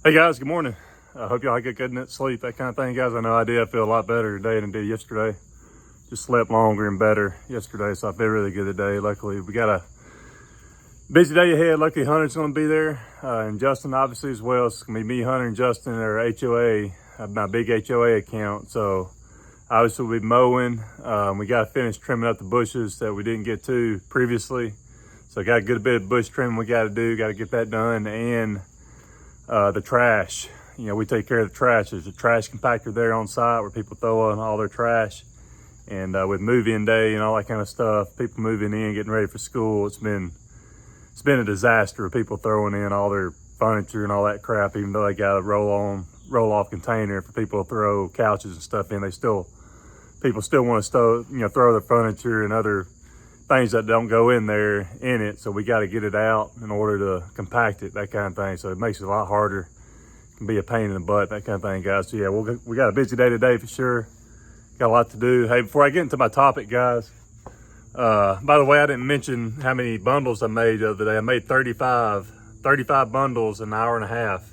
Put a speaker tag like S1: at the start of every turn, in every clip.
S1: Hey guys, good morning. I hope y'all had a good night's sleep, that kind of thing, guys. I know I did. I feel a lot better today than I did yesterday. Just slept longer and better yesterday, so I feel really good today. Luckily, we got a busy day ahead. Luckily, Hunter's going to be there, and Justin obviously as well. It's going to be me, Hunter, and Justin, our HOA, my big HOA account. So obviously we'll be mowing. We got to finish trimming up the bushes that we didn't get to previously. So got a good bit of bush trimming we got to do. Got to get that done, and the trash. You know, we take care of the trash. There's a trash compactor there on site where people throw in all their trash. And with move-in day and all that kind of stuff, people moving in, getting ready for school, it's been a disaster of people throwing in all their furniture and all that crap. Even though they got a roll-off container for people to throw couches and stuff in, people still want to throw their furniture and other things that don't go in there in it. So we got to get it out in order to compact it, that kind of thing. So it makes it a lot harder. It can be a pain in the butt, that kind of thing, guys. So yeah, we got a busy day today for sure. Got a lot to do. Hey, before I get into my topic, guys, by the way, I didn't mention how many bundles I made the other day. I made 35 bundles in an hour and a half.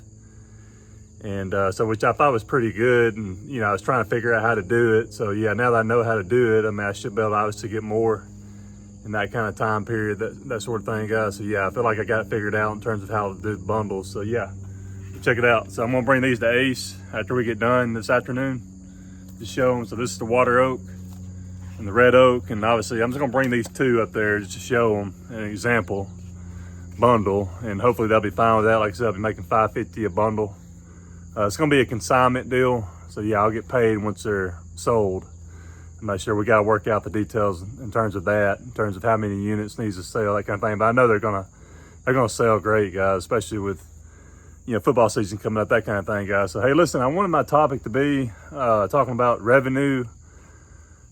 S1: And so which I thought was pretty good. And, you know, I was trying to figure out how to do it. So yeah, now that I know how to do it, I mean, I should be able to obviously get more in that kind of time period, that sort of thing, guys. So yeah, I feel like I got it figured out in terms of how to do bundles. So yeah, check it out. So I'm gonna bring these to Ace after we get done this afternoon to show them. So this is the water oak and the red oak, and obviously I'm just gonna bring these two up there just to show them an example bundle, and hopefully they'll be fine with that. Like I said, I'll be making $5.50 a bundle. It's gonna be a consignment deal, so yeah, I'll get paid once they're sold. I'm not sure. We got to work out the details in terms of that, in terms of how many units needs to sell, that kind of thing. But I know they're gonna sell great, guys, especially with, you know, football season coming up, that kind of thing, guys. So hey, listen, I wanted my topic to be talking about revenue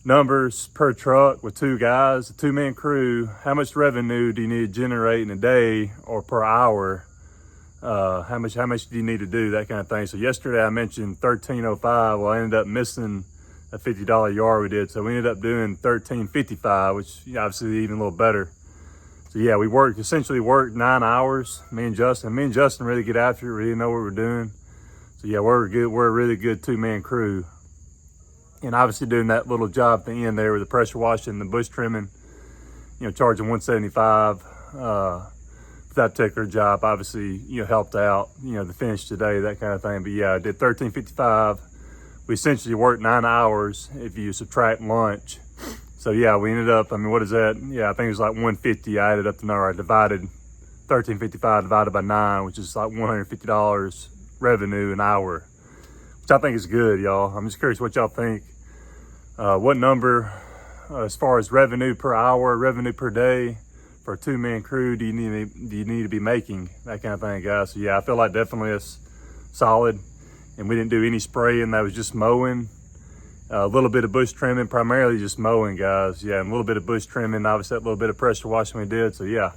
S1: numbers per truck with two guys, a two-man crew. How much revenue do you need to generate in a day or per hour? How much do you need to do, that kind of thing? So yesterday I mentioned 1305. Well, I ended up missing a $50 yard we did, so we ended up doing 1355, which obviously even a little better. So yeah, we essentially worked 9 hours. Me and Justin really get after it, really know what we're doing. So yeah, we're a really good two-man crew. And obviously doing that little job at the end there with the pressure washing and the bush trimming, you know, charging $175 for that particular job, obviously, you know, helped out, you know, the finish today, that kind of thing. But yeah, I did 1355. We essentially worked 9 hours if you subtract lunch. So yeah, we ended up, I mean, what is that? Yeah, I think it was like 150. I added up the number. I divided 1355 divided by 9, which is like $150 revenue an hour, which I think is good, y'all. I'm just curious what y'all think. What number, as far as revenue per hour, revenue per day for a two-man crew do you need to be making, that kind of thing, guys? So yeah, I feel like definitely it's solid. And we didn't do any spraying. That was just mowing, a little bit of bush trimming, primarily just mowing, guys. Yeah, and a little bit of bush trimming, obviously that little bit of pressure washing we did. So yeah, I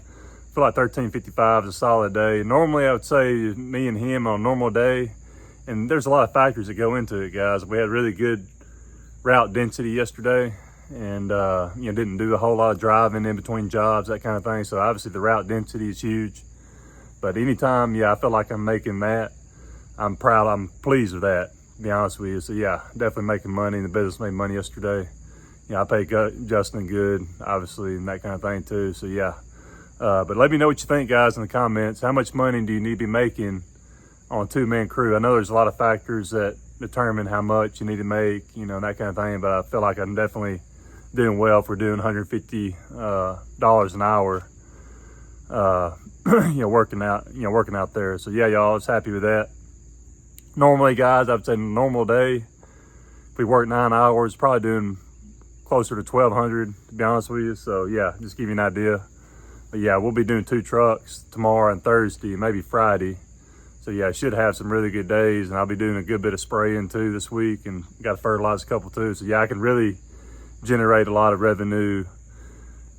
S1: feel like 1355 is a solid day. Normally I would say me and him on a normal day, and there's a lot of factors that go into it, guys. We had really good route density yesterday, and you know, didn't do a whole lot of driving in between jobs, that kind of thing. So obviously the route density is huge. But anytime, yeah, I feel like I'm making that, I'm proud, I'm pleased with that, to be honest with you. So yeah, definitely making money. The business made money yesterday. Yeah, I paid Justin good, obviously, and that kind of thing too. So yeah, but let me know what you think, guys, in the comments. How much money do you need to be making on a two-man crew? I know there's a lot of factors that determine how much you need to make, you know, that kind of thing. But I feel like I'm definitely doing well if we're doing $150 an hour, you know, working out there. So yeah, y'all, I was happy with that. Normally, guys, I would say normal day, if we work 9 hours, probably doing closer to 1,200, to be honest with you. So yeah, just give you an idea. But yeah, we'll be doing 2 trucks tomorrow and Thursday, maybe Friday. So yeah, I should have some really good days, and I'll be doing a good bit of spraying too this week, and got to fertilize a couple too. So yeah, I can really generate a lot of revenue,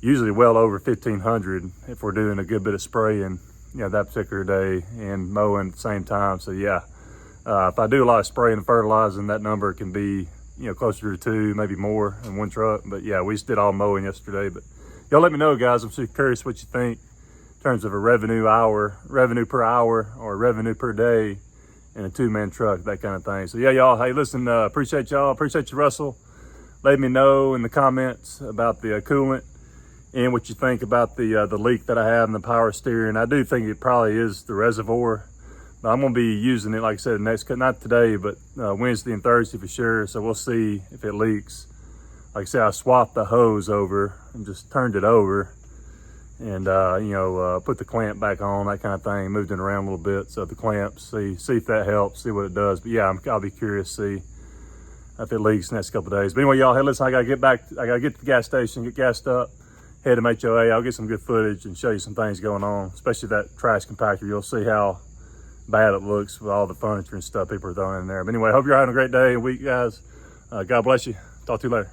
S1: usually well over 1,500 if we're doing a good bit of spraying, you know, that particular day, and mowing at the same time. So yeah. If I do a lot of spraying and fertilizing, that number can be, you know, closer to 2, maybe more in one truck. But yeah, we just did all mowing yesterday. But y'all let me know, guys. I'm so curious what you think in terms of a revenue per hour or revenue per day in a 2-man truck, that kind of thing. So yeah, y'all, hey, listen, appreciate y'all. Appreciate you, Russell. Let me know in the comments about the coolant and what you think about the leak that I have in the power steering. I do think it probably is the reservoir. But I'm gonna be using it, like I said, not today, but Wednesday and Thursday for sure. So we'll see if it leaks. Like I said, I swapped the hose over and just turned it over, and put the clamp back on, that kind of thing. Moved it around a little bit, so the clamps, see if that helps, see what it does. But yeah, I'll be curious to see if it leaks the next couple of days. But anyway, y'all, hey, listen, I gotta get to the gas station, get gassed up, head to HOA. I'll get some good footage and show you some things going on, especially that trash compactor. You'll see how bad it looks with all the furniture and stuff people are throwing in there. But anyway, hope you're having a great day and week, guys. God bless you. Talk to you later.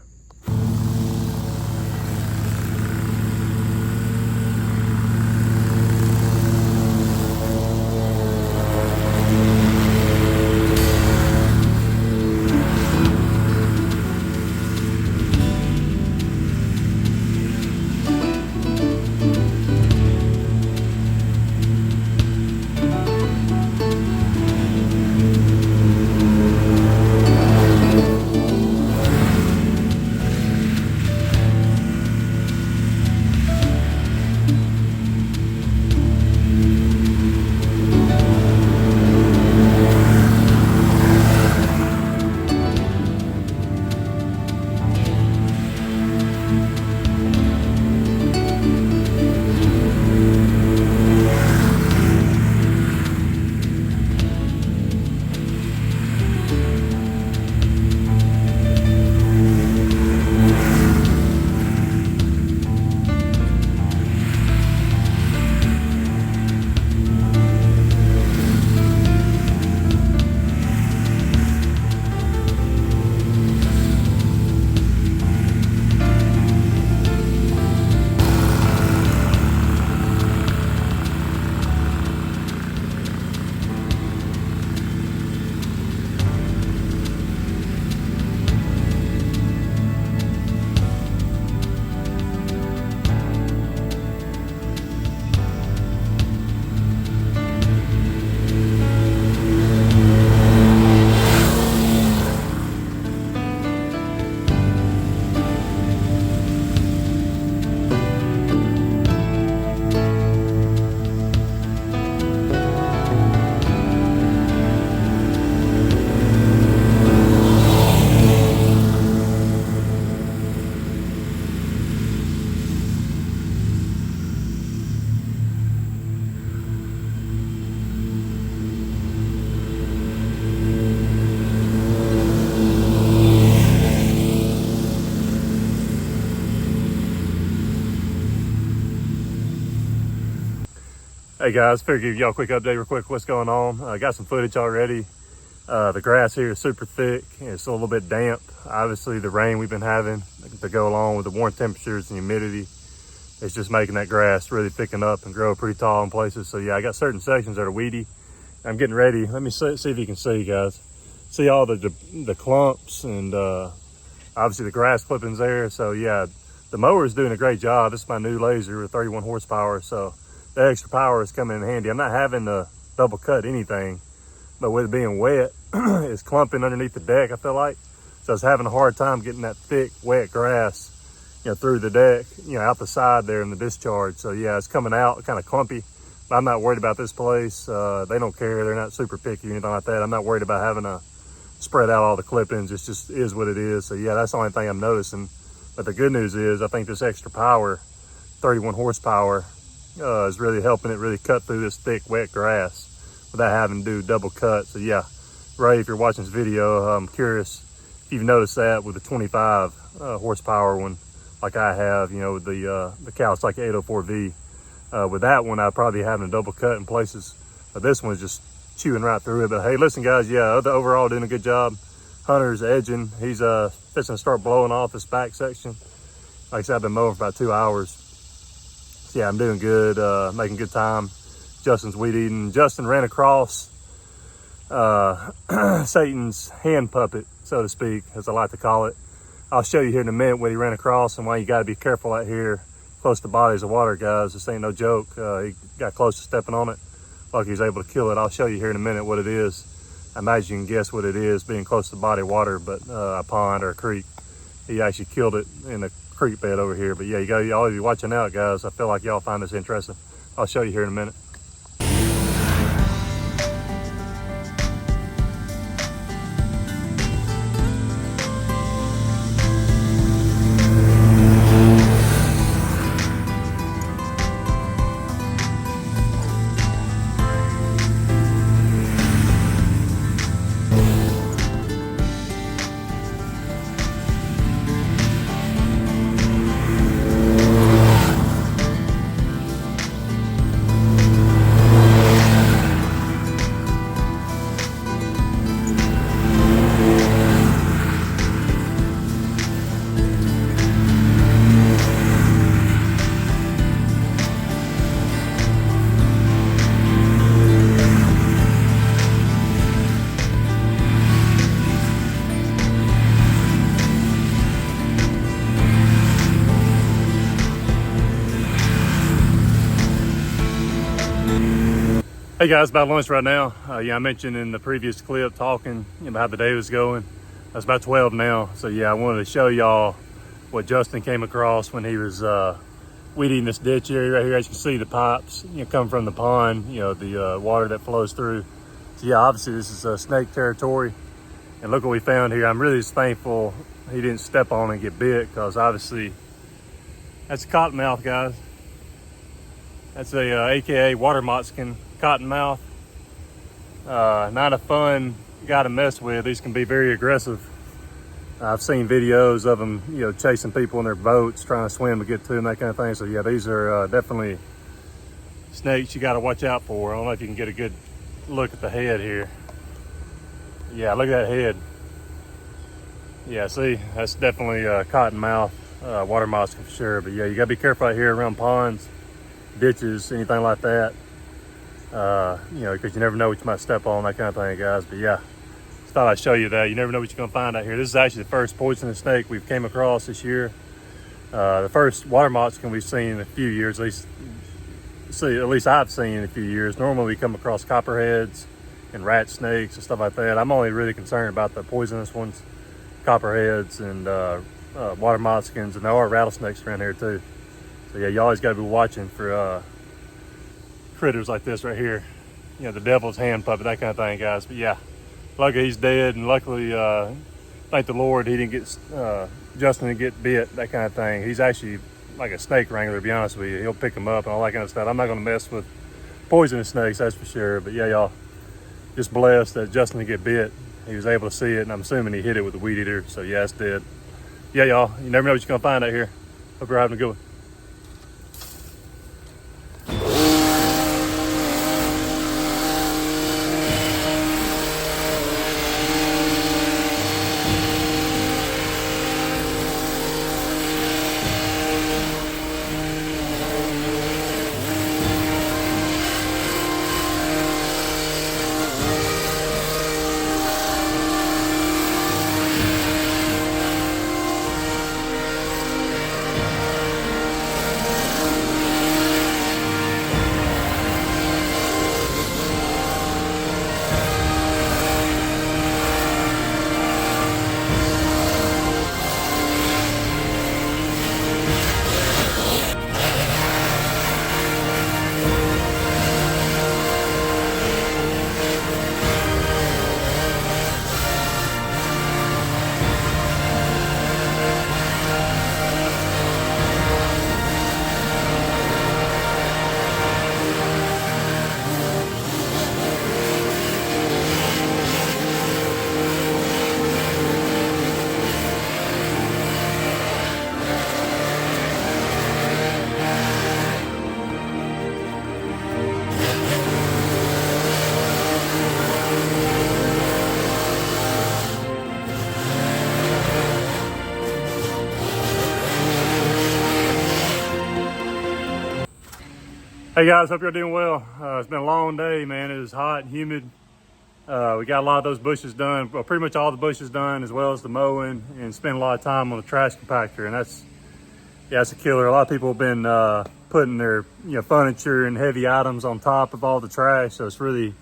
S1: Hey guys, figured give y'all a quick update real quick what's going on. I got some footage already. The grass here is super thick and it's a little bit damp. Obviously the rain we've been having to go along with the warm temperatures and humidity, it's just making that grass really thicken up and grow pretty tall in places. So yeah, I got certain sections that are weedy. I'm getting ready. Let me see if you can see, guys. See all the clumps and obviously the grass clippings there. So yeah, the mower is doing a great job. This is my new Lazor with 31 horsepower. So the extra power is coming in handy. I'm not having to double cut anything, but with it being wet, it's clumping underneath the deck, I feel like. So I was having a hard time getting that thick, wet grass, through the deck, out the side there in the discharge. So yeah, it's coming out kind of clumpy, but I'm not worried about this place. They don't care. They're not super picky or anything like that. I'm not worried about having to spread out all the clippings. It just is what it is. So yeah, that's the only thing I'm noticing. But the good news is I think this extra power, 31 horsepower, is really helping it really cut through this thick, wet grass without having to do double cut. So yeah, Ray, if you're watching this video, I'm curious if you've noticed that with the 25 horsepower one, like I have, with the Kawasaki 804V. With that one, I'd probably having a double cut in places. But this one's just chewing right through it. But hey, listen guys, yeah, overall doing a good job. Hunter's edging. He's fixing to start blowing off this back section. Like I said, I've been mowing for about 2 hours. So yeah, I'm doing good, making good time. Justin's weed eating. Justin ran across Satan's hand puppet, so to speak, as I like to call it. I'll show you here in a minute what he ran across and why you gotta be careful out here close to bodies of water, guys. This ain't no joke. He got close to stepping on it, like he was able to kill it. I'll show you here in a minute what it is. I imagine you can guess what it is, being close to body water, but a pond or a creek. He actually killed it in a creek bed over here. But yeah, you always be watching out, guys. I feel like y'all find this interesting. I'll show you here in a minute. Hey guys, about lunch right now. Yeah, I mentioned in the previous clip talking about how the day was going. It's about 12 now. So yeah, I wanted to show y'all what Justin came across when he was weeding this ditch area right here. As you can see, the pipes come from the pond, the water that flows through. So yeah, obviously this is snake territory. And look what we found here. I'm really just thankful he didn't step on and get bit, because obviously that's a cottonmouth, guys. That's a AKA water motskin. Cottonmouth, not a fun guy to mess with. These can be very aggressive. I've seen videos of them, chasing people in their boats, trying to swim to get to them, that kind of thing. So yeah, these are definitely snakes you got to watch out for. I don't know if you can get a good look at the head here. Yeah, look at that head. Yeah, see, that's definitely a cottonmouth, water mosquito for sure. But yeah, you got to be careful out here around ponds, ditches, anything like that. Because you never know what you might step on, that kind of thing, guys. But yeah, just thought I'd show you that. You never know what you're gonna find out here. This is actually the first poisonous snake we've came across this year. The first water motskin we've seen in a few years, at least I've seen in a few years. Normally we come across copperheads and rat snakes and stuff like that. I'm only really concerned about the poisonous ones, copperheads and water motskins, and there are rattlesnakes around here too. So yeah, you always gotta be watching for critters like this right here, the devil's hand puppet, that kind of thing, guys. But yeah, luckily he's dead, and luckily thank the Lord he didn't get Justin didn't get bit, that kind of thing. He's actually like a snake wrangler, to be honest with you. He'll pick them up and all that kind of stuff. I'm not going to mess with poisonous snakes, that's for sure. But yeah, y'all, just blessed that Justin didn't get bit. He was able to see it, and I'm assuming he hit it with a weed eater. So yeah, it's dead. Yeah, y'all, you never know what you're gonna find out here. Hope you're having a good one. Hey guys, hope you're doing well. It's been a long day, man. It is hot and humid. We got a lot of those bushes done, well, pretty much all the bushes done, as well as the mowing, and spent a lot of time on the trash compactor, and that's a killer. A lot of people have been putting their furniture and heavy items on top of all the trash, so it's really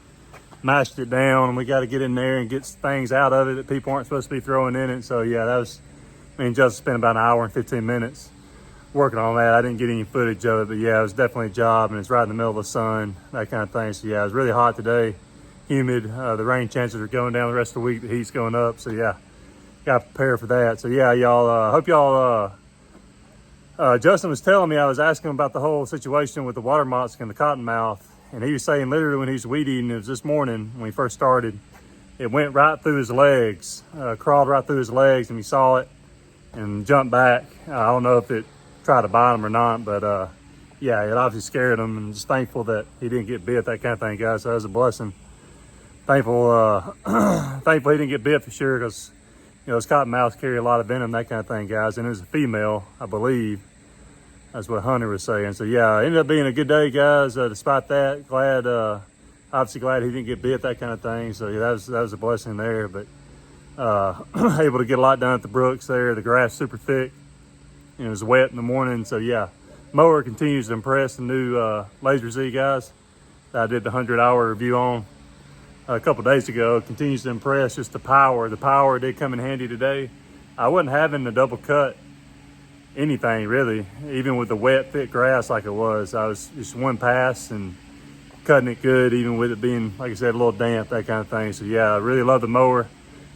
S1: mashed it down, and we got to get in there and get things out of it that people aren't supposed to be throwing in it. So yeah, that was, me and Justin spent about an hour and 15 minutes working on that. I didn't get any footage of it, but yeah, it was definitely a job, and it's right in the middle of the sun, that kind of thing. So yeah, it was really hot today, humid. The rain chances are going down the rest of the week. The heat's going up. So yeah, got to prepare for that. So yeah, y'all, hope y'all, Justin was telling me, I was asking him about the whole situation with the water mosque and the cottonmouth, and he was saying literally when he was weed eating, it was this morning when he first started, it went right through his legs, crawled right through his legs, and he saw it and jumped back. I don't know if it tried to bite him or not, but yeah, it obviously scared him, and just thankful that he didn't get bit, that kind of thing, guys. So that was a blessing. Thankful, thankful he didn't get bit for sure, because you know, those cottonmouths carry a lot of venom, that kind of thing, guys. And it was a female, I believe. That's what Hunter was saying. So yeah, it ended up being a good day, guys. Despite that, glad, obviously glad he didn't get bit, that kind of thing. So yeah, that was a blessing there. But able to get a lot done at the brooks there. The grass super thick. It was wet in the morning. So yeah, mower continues to impress. The new Lazor Z, guys, that I did the 100-hour review on a couple days ago, continues to impress. Just the power did come in handy today. I wasn't having to double cut anything really, even with the wet thick grass like it was. I was just one pass and cutting it good, even with it being, like I said, a little damp, that kind of thing. So yeah, I really love the mower.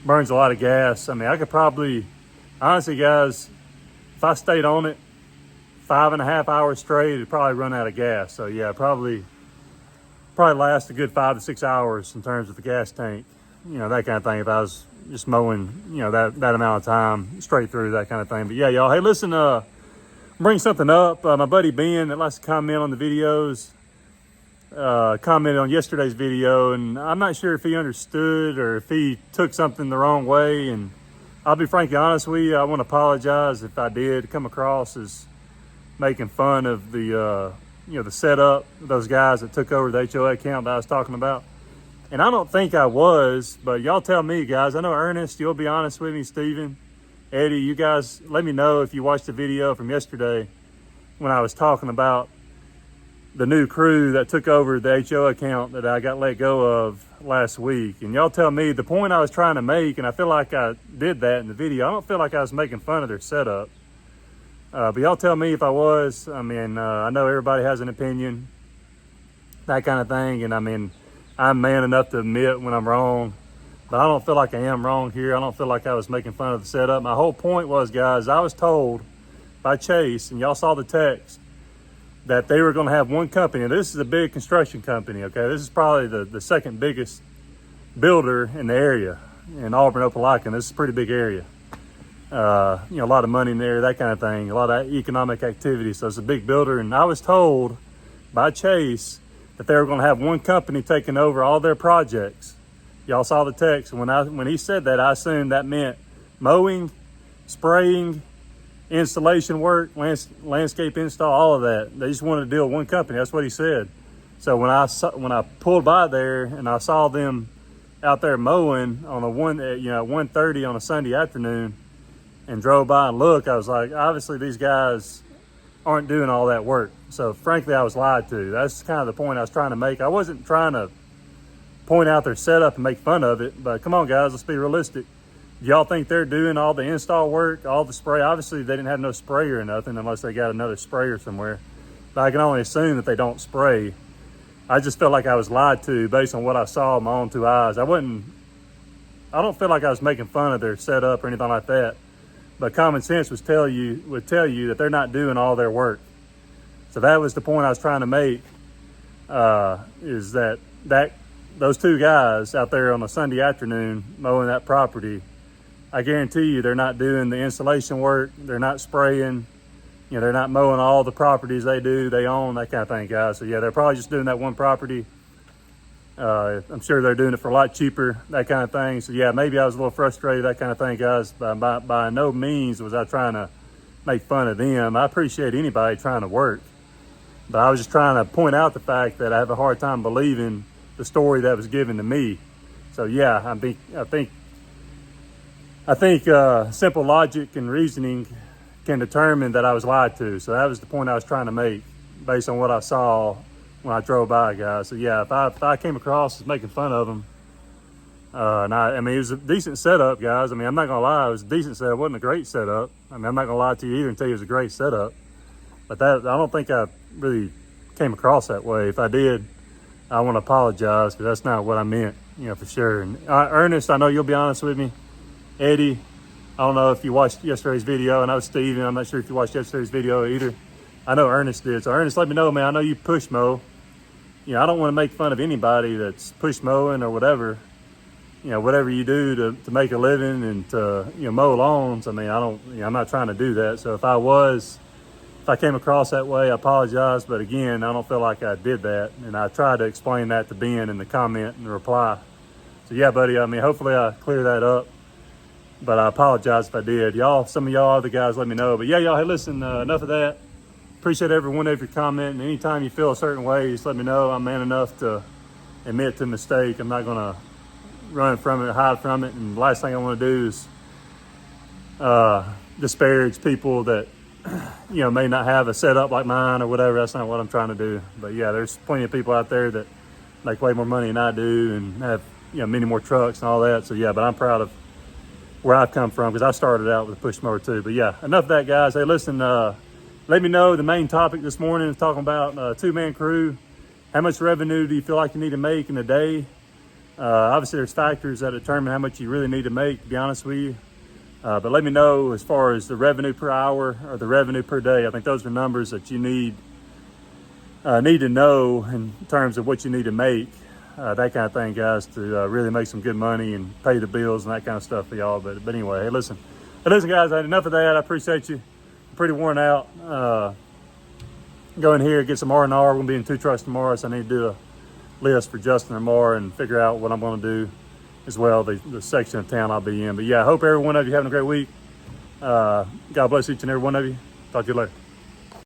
S1: Burns a lot of gas. I mean, I could probably, honestly guys, if I stayed on it 5.5 hours straight, it'd probably run out of gas. So yeah, probably last a good 5 to 6 hours in terms of the gas tank, you know, that kind of thing, if I was just mowing, you know, that amount of time straight through, that kind of thing. But yeah, y'all, hey, listen, bring something up. My buddy Ben that likes to comment on the videos, commented on yesterday's video, and I'm not sure if he understood or if he took something the wrong way. And I'll be frankly honest with you, I want to apologize if I did come across as making fun of the you know, the setup, those guys that took over the HOA account that I was talking about. And I don't think I was, but y'all tell me, guys. I know Ernest, you'll be honest with me, Steven, Eddie, you guys, let me know if you watched the video from yesterday when I was talking about the new crew that took over the HO account that I got let go of last week. And y'all tell me the point I was trying to make, and I feel like I did that in the video. I don't feel like I was making fun of their setup. But y'all tell me if I was. I mean, I know everybody has an opinion, that kind of thing. And I mean, I'm man enough to admit when I'm wrong, but I don't feel like I am wrong here. I don't feel like I was making fun of the setup. My whole point was, guys, I was told by Chase, and y'all saw the text, that they were going to have one company. And this is a big construction company, okay? This is probably the second biggest builder in the area, in Auburn, Opelika. This is a pretty big area. You know, a lot of money in there, that kind of thing, a lot of economic activity. So it's a big builder. And I was told by Chase that they were going to have one company taking over all their projects. Y'all saw the text. When he said that, I assumed that meant mowing, spraying, installation work, landscape install, all of that. They just wanted to deal with one company. That's what he said. So when I pulled by there and I saw them out there mowing on 1:30 on a Sunday afternoon, and drove by and looked, I was like, obviously these guys aren't doing all that work. So frankly, I was lied to. That's kind of the point I was trying to make. I wasn't trying to point out their setup and make fun of it, but come on guys, let's be realistic. Y'all think they're doing all the install work, all the spray? Obviously they didn't have no sprayer or nothing unless they got another sprayer somewhere. But I can only assume that they don't spray. I just felt like I was lied to based on what I saw with my own two eyes. I don't feel like I was making fun of their setup or anything like that. But common sense would tell you that they're not doing all their work. So that was the point I was trying to make, is that those two guys out there on a Sunday afternoon mowing that property, I guarantee you they're not doing the installation work. They're not spraying. You know, they're not mowing all the properties they own, that kind of thing, guys. So yeah, they're probably just doing that one property. I'm sure they're doing it for a lot cheaper, that kind of thing. So yeah, maybe I was a little frustrated, that kind of thing, guys. By no means was I trying to make fun of them. I appreciate anybody trying to work, but I was just trying to point out the fact that I have a hard time believing the story that was given to me. So yeah, I think simple logic and reasoning can determine that I was lied to. So that was the point I was trying to make based on what I saw when I drove by, guys. So yeah, if I came across as making fun of them, and I mean, it was a decent setup, guys. I mean, I'm not gonna lie, it was a decent setup. It wasn't a great setup. I mean, I'm not gonna lie to you either and tell you it was a great setup. But that, I don't think I really came across that way. If I did, I want to apologize, because that's not what I meant, you know, for sure. And Ernest, I know you'll be honest with me. Eddie, I don't know if you watched yesterday's video. I know Steven, I'm not sure if you watched yesterday's video either. I know Ernest did. So Ernest, let me know, man. I know you push mow. You know, I don't want to make fun of anybody that's push mowing or whatever. You know, whatever you do to make a living and to, you know, mow lawns. I mean, I'm not trying to do that. So if I came across that way, I apologize. But again, I don't feel like I did that. And I tried to explain that to Ben in the comment and the reply. So yeah, buddy, I mean, hopefully I clear that up. But I apologize if I did. Y'all, some of y'all other guys, let me know. But yeah, y'all, hey, listen, enough of that. Appreciate every one of your comment. And anytime you feel a certain way, just let me know. I'm man enough to admit to mistake. I'm not going to run from it, hide from it. And the last thing I want to do is disparage people that, you know, may not have a setup like mine or whatever. That's not what I'm trying to do. But yeah, there's plenty of people out there that make way more money than I do and have, you know, many more trucks and all that. So yeah, but I'm proud of where I've come from, because I started out with a push mower too. But yeah, enough of that, guys. Hey, listen, let me know. The main topic this morning is talking about a two-man crew. How much revenue do you feel like you need to make in a day? Obviously, there's factors that determine how much you really need to make, to be honest with you. But let me know as far as the revenue per hour or the revenue per day. I think those are numbers that you need to know in terms of what you need to make, that kind of thing, guys, to really make some good money and pay the bills and that kind of stuff for y'all. But anyway, hey, listen, guys, I had enough of that. I appreciate you. I'm pretty worn out. Go in here, get some R&R. We're going to be in 2 trucks tomorrow, so I need to do a list for Justin tomorrow and figure out what I'm going to do as well, the section of town I'll be in. But yeah, I hope every one of you having a great week. God bless each and every one of you. Talk to you later.